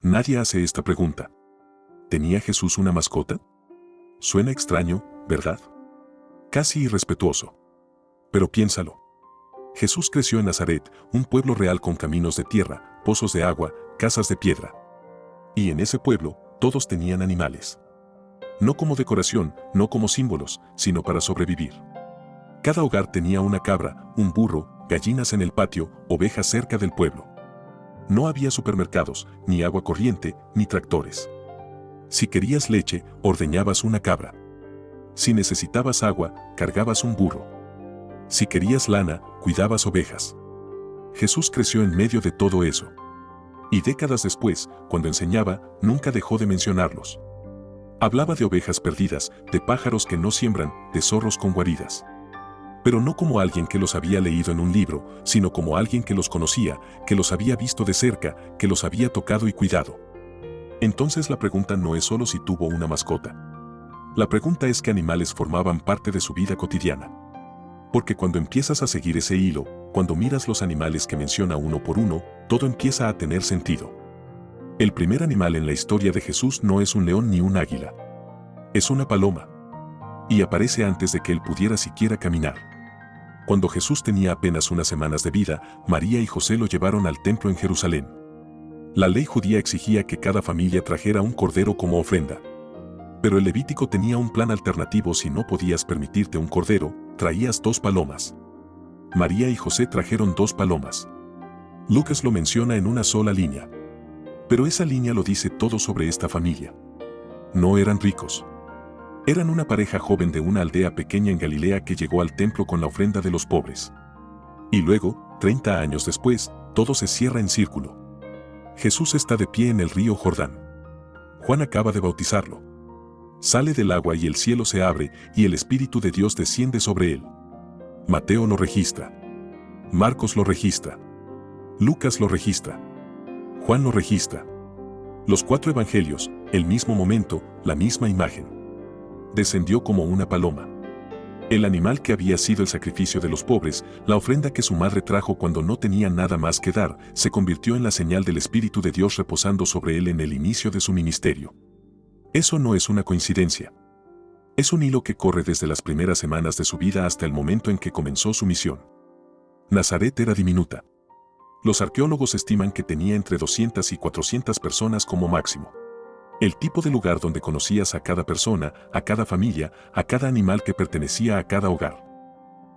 Nadie hace esta pregunta. ¿Tenía Jesús una mascota? Suena extraño, ¿verdad? Casi irrespetuoso. Pero piénsalo. Jesús creció en Nazaret, un pueblo real con caminos de tierra, pozos de agua, casas de piedra. Y en ese pueblo, todos tenían animales. No como decoración, no como símbolos, sino para sobrevivir. Cada hogar tenía una cabra, un burro, gallinas en el patio, ovejas cerca del pueblo. No había supermercados, ni agua corriente, ni tractores. Si querías leche, ordeñabas una cabra. Si necesitabas agua, cargabas un burro. Si querías lana, cuidabas ovejas. Jesús creció en medio de todo eso. Y décadas después, cuando enseñaba, nunca dejó de mencionarlos. Hablaba de ovejas perdidas, de pájaros que no siembran, de zorros con guaridas. Pero no como alguien que los había leído en un libro, sino como alguien que los conocía, que los había visto de cerca, que los había tocado y cuidado. Entonces la pregunta no es solo si tuvo una mascota. La pregunta es qué animales formaban parte de su vida cotidiana. Porque cuando empiezas a seguir ese hilo, cuando miras los animales que menciona uno por uno, todo empieza a tener sentido. El primer animal en la historia de Jesús no es un león ni un águila. Es una paloma. Y aparece antes de que él pudiera siquiera caminar. Cuando Jesús tenía apenas unas semanas de vida, María y José lo llevaron al templo en Jerusalén. La ley judía exigía que cada familia trajera un cordero como ofrenda. Pero el Levítico tenía un plan alternativo: si no podías permitirte un cordero, traías 2 palomas. María y José trajeron 2 palomas. Lucas lo menciona en una sola línea. Pero esa línea lo dice todo sobre esta familia. No eran ricos. Eran una pareja joven de una aldea pequeña en Galilea que llegó al templo con la ofrenda de los pobres. Y luego, 30 años después, todo se cierra en círculo. Jesús está de pie en el río Jordán. Juan acaba de bautizarlo. Sale del agua y el cielo se abre y el Espíritu de Dios desciende sobre él. Mateo lo registra. Marcos lo registra. Lucas lo registra. Juan lo registra. Los 4 evangelios, el mismo momento, la misma imagen. Descendió como una paloma. El animal que había sido el sacrificio de los pobres, la ofrenda que su madre trajo cuando no tenía nada más que dar, se convirtió en la señal del Espíritu de Dios reposando sobre él en el inicio de su ministerio. Eso no es una coincidencia. Es un hilo que corre desde las primeras semanas de su vida hasta el momento en que comenzó su misión. Nazaret era diminuta. Los arqueólogos estiman que tenía entre 200 y 400 personas como máximo. El tipo de lugar donde conocías a cada persona, a cada familia, a cada animal que pertenecía a cada hogar.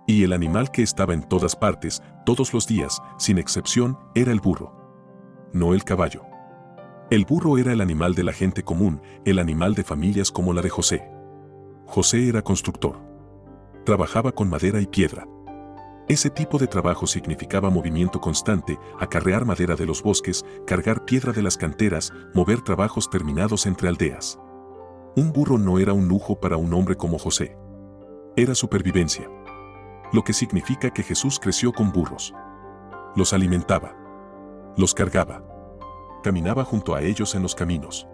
Y el animal que estaba en todas partes, todos los días, sin excepción, era el burro. No el caballo. El burro era el animal de la gente común, el animal de familias como la de José. José era constructor. Trabajaba con madera y piedra. Ese tipo de trabajo significaba movimiento constante, acarrear madera de los bosques, cargar piedra de las canteras, mover trabajos terminados entre aldeas. Un burro no era un lujo para un hombre como José. Era supervivencia. Lo que significa que Jesús creció con burros. Los alimentaba. Los cargaba. Caminaba junto a ellos en los caminos.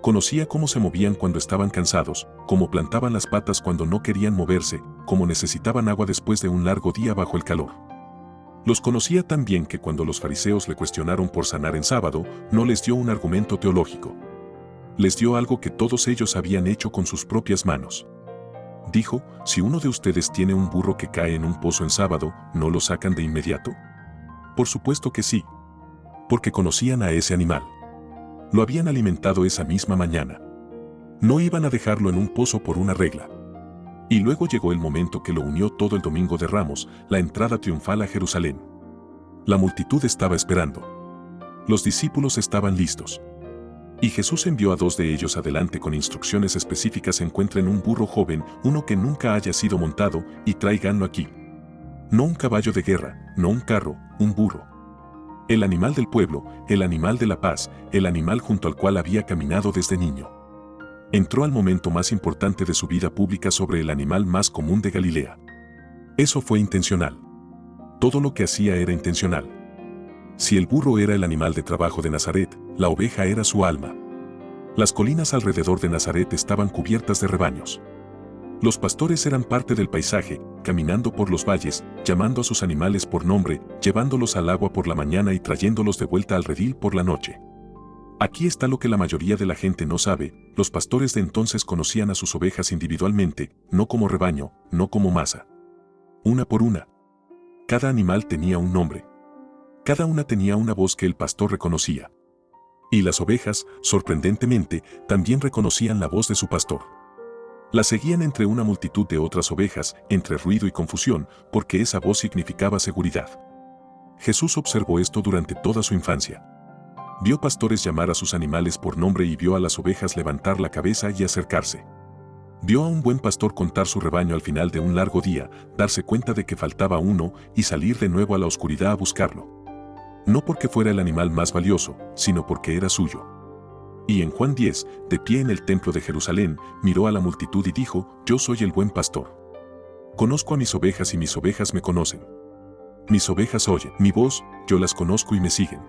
Conocía cómo se movían cuando estaban cansados, cómo plantaban las patas cuando no querían moverse, cómo necesitaban agua después de un largo día bajo el calor. Los conocía tan bien que cuando los fariseos le cuestionaron por sanar en sábado, no les dio un argumento teológico. Les dio algo que todos ellos habían hecho con sus propias manos. Dijo: si uno de ustedes tiene un burro que cae en un pozo en sábado, ¿no lo sacan de inmediato? Por supuesto que sí. Porque conocían a ese animal. Lo habían alimentado esa misma mañana. No iban a dejarlo en un pozo por una regla. Y luego llegó el momento que lo unió todo el Domingo de Ramos, la entrada triunfal a Jerusalén. La multitud estaba esperando. Los discípulos estaban listos. Y Jesús envió a 2 de ellos adelante con instrucciones específicas: encuentren un burro joven, uno que nunca haya sido montado, y tráiganlo aquí. No un caballo de guerra, no un carro, un burro. El animal del pueblo, el animal de la paz, el animal junto al cual había caminado desde niño. Entró al momento más importante de su vida pública sobre el animal más común de Galilea. Eso fue intencional. Todo lo que hacía era intencional. Si el burro era el animal de trabajo de Nazaret, la oveja era su alma. Las colinas alrededor de Nazaret estaban cubiertas de rebaños. Los pastores eran parte del paisaje, caminando por los valles, llamando a sus animales por nombre, llevándolos al agua por la mañana y trayéndolos de vuelta al redil por la noche. Aquí está lo que la mayoría de la gente no sabe: los pastores de entonces conocían a sus ovejas individualmente, no como rebaño, no como masa. Una por una. Cada animal tenía un nombre. Cada una tenía una voz que el pastor reconocía. Y las ovejas, sorprendentemente, también reconocían la voz de su pastor. La seguían entre una multitud de otras ovejas, entre ruido y confusión, porque esa voz significaba seguridad. Jesús observó esto durante toda su infancia. Vio pastores llamar a sus animales por nombre y vio a las ovejas levantar la cabeza y acercarse. Vio a un buen pastor contar su rebaño al final de un largo día, darse cuenta de que faltaba uno y salir de nuevo a la oscuridad a buscarlo. No porque fuera el animal más valioso, sino porque era suyo. Y en Juan 10, de pie en el templo de Jerusalén, miró a la multitud y dijo: Yo soy el buen pastor. Conozco a mis ovejas y mis ovejas me conocen. Mis ovejas oyen mi voz, yo las conozco y me siguen.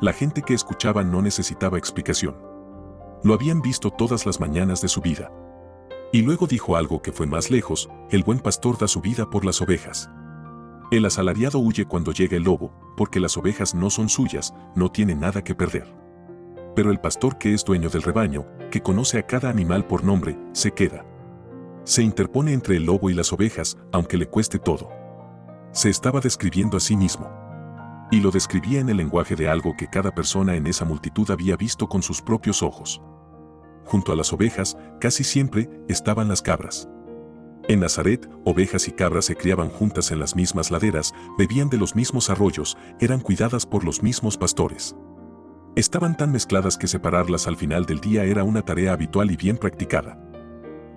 La gente que escuchaba no necesitaba explicación. Lo habían visto todas las mañanas de su vida. Y luego dijo algo que fue más lejos: el buen pastor da su vida por las ovejas. El asalariado huye cuando llega el lobo, porque las ovejas no son suyas, no tiene nada que perder. Pero el pastor, que es dueño del rebaño, que conoce a cada animal por nombre, se queda. Se interpone entre el lobo y las ovejas, aunque le cueste todo. Se estaba describiendo a sí mismo. Y lo describía en el lenguaje de algo que cada persona en esa multitud había visto con sus propios ojos. Junto a las ovejas, casi siempre, estaban las cabras. En Nazaret, ovejas y cabras se criaban juntas en las mismas laderas, bebían de los mismos arroyos, eran cuidadas por los mismos pastores. Estaban tan mezcladas que separarlas al final del día era una tarea habitual y bien practicada.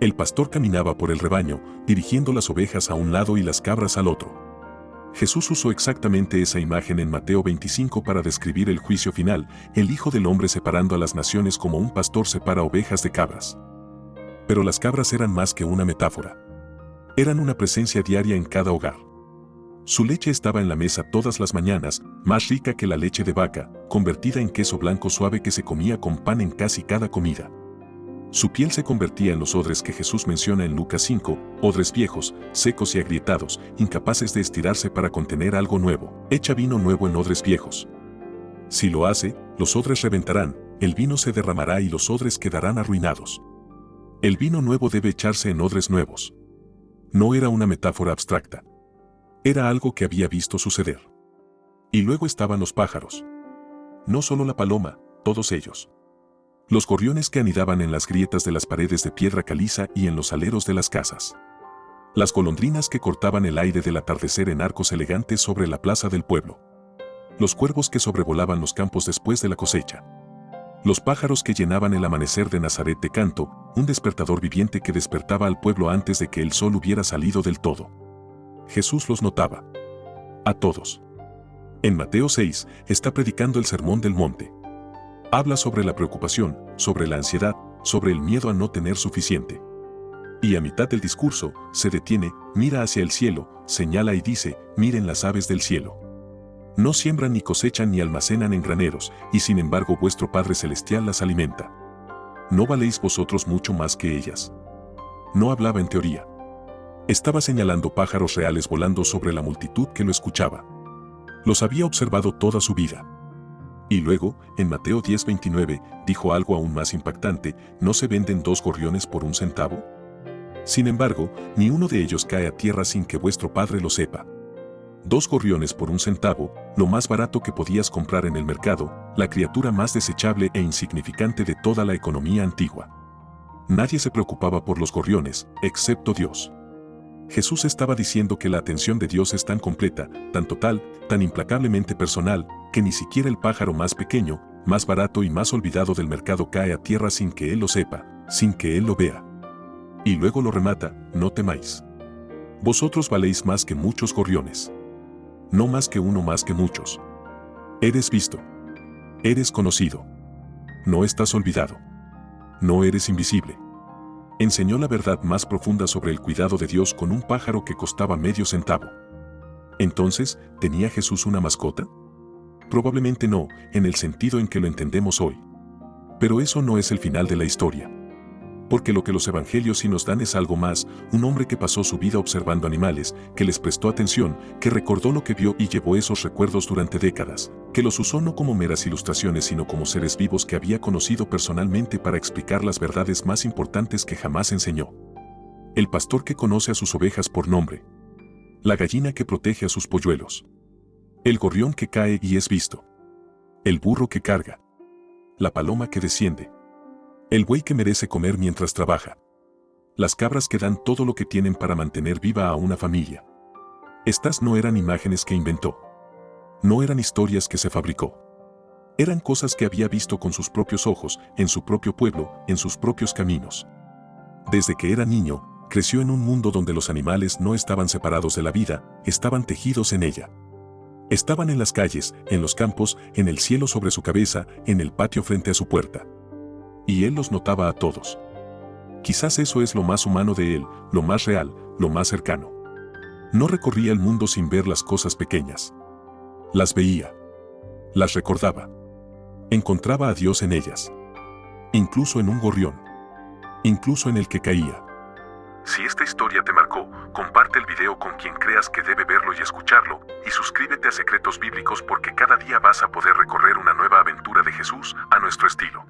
El pastor caminaba por el rebaño, dirigiendo las ovejas a un lado y las cabras al otro. Jesús usó exactamente esa imagen en Mateo 25 para describir el juicio final, el Hijo del Hombre separando a las naciones como un pastor separa ovejas de cabras. Pero las cabras eran más que una metáfora. Eran una presencia diaria en cada hogar. Su leche estaba en la mesa todas las mañanas, más rica que la leche de vaca, convertida en queso blanco suave que se comía con pan en casi cada comida. Su piel se convertía en los odres que Jesús menciona en Lucas 5, odres viejos, secos y agrietados, incapaces de estirarse para contener algo nuevo. Echa vino nuevo en odres viejos. Si lo hace, los odres reventarán, el vino se derramará y los odres quedarán arruinados. El vino nuevo debe echarse en odres nuevos. No era una metáfora abstracta. Era algo que había visto suceder. Y luego estaban los pájaros. No solo la paloma, todos ellos. Los gorriones que anidaban en las grietas de las paredes de piedra caliza y en los aleros de las casas. Las golondrinas que cortaban el aire del atardecer en arcos elegantes sobre la plaza del pueblo. Los cuervos que sobrevolaban los campos después de la cosecha. Los pájaros que llenaban el amanecer de Nazaret de canto, un despertador viviente que despertaba al pueblo antes de que el sol hubiera salido del todo. Jesús los notaba. A todos. En Mateo 6, está predicando el Sermón del Monte. Habla sobre la preocupación, sobre la ansiedad, sobre el miedo a no tener suficiente. Y a mitad del discurso, se detiene, mira hacia el cielo, señala y dice: miren las aves del cielo. No siembran ni cosechan ni almacenan en graneros, y sin embargo vuestro Padre Celestial las alimenta. ¿No valéis vosotros mucho más que ellas? No hablaba en teoría. Estaba señalando pájaros reales volando sobre la multitud que lo escuchaba. Los había observado toda su vida. Y luego, en Mateo 10:29, dijo algo aún más impactante: ¿no se venden 2 gorriones por 1 centavo? Sin embargo, ni uno de ellos cae a tierra sin que vuestro Padre lo sepa. 2 gorriones por 1 centavo, lo más barato que podías comprar en el mercado, la criatura más desechable e insignificante de toda la economía antigua. Nadie se preocupaba por los gorriones, excepto Dios. Jesús estaba diciendo que la atención de Dios es tan completa, tan total, tan implacablemente personal, que ni siquiera el pájaro más pequeño, más barato y más olvidado del mercado cae a tierra sin que Él lo sepa, sin que Él lo vea. Y luego lo remata: no temáis. Vosotros valéis más que muchos gorriones. No más que uno más que muchos. Eres visto. Eres conocido. No estás olvidado. No eres invisible. Enseñó la verdad más profunda sobre el cuidado de Dios con un pájaro que costaba medio centavo. Entonces, ¿tenía Jesús una mascota? Probablemente no, en el sentido en que lo entendemos hoy. Pero eso no es el final de la historia. Porque lo que los evangelios sí nos dan es algo más, un hombre que pasó su vida observando animales, que les prestó atención, que recordó lo que vio y llevó esos recuerdos durante décadas, que los usó no como meras ilustraciones sino como seres vivos que había conocido personalmente para explicar las verdades más importantes que jamás enseñó. El pastor que conoce a sus ovejas por nombre. La gallina que protege a sus polluelos. El gorrión que cae y es visto. El burro que carga. La paloma que desciende. El buey que merece comer mientras trabaja. Las cabras que dan todo lo que tienen para mantener viva a una familia. Estas no eran imágenes que inventó. No eran historias que se fabricó. Eran cosas que había visto con sus propios ojos, en su propio pueblo, en sus propios caminos. Desde que era niño, creció en un mundo donde los animales no estaban separados de la vida, estaban tejidos en ella. Estaban en las calles, en los campos, en el cielo sobre su cabeza, en el patio frente a su puerta. Y él los notaba a todos. Quizás eso es lo más humano de él, lo más real, lo más cercano. No recorría el mundo sin ver las cosas pequeñas. Las veía. Las recordaba. Encontraba a Dios en ellas. Incluso en un gorrión. Incluso en el que caía. Si esta historia te marcó, comparte el video con quien creas que debe verlo y escucharlo, y suscríbete a Secretos Bíblicos porque cada día vas a poder recorrer una nueva aventura de Jesús a nuestro estilo.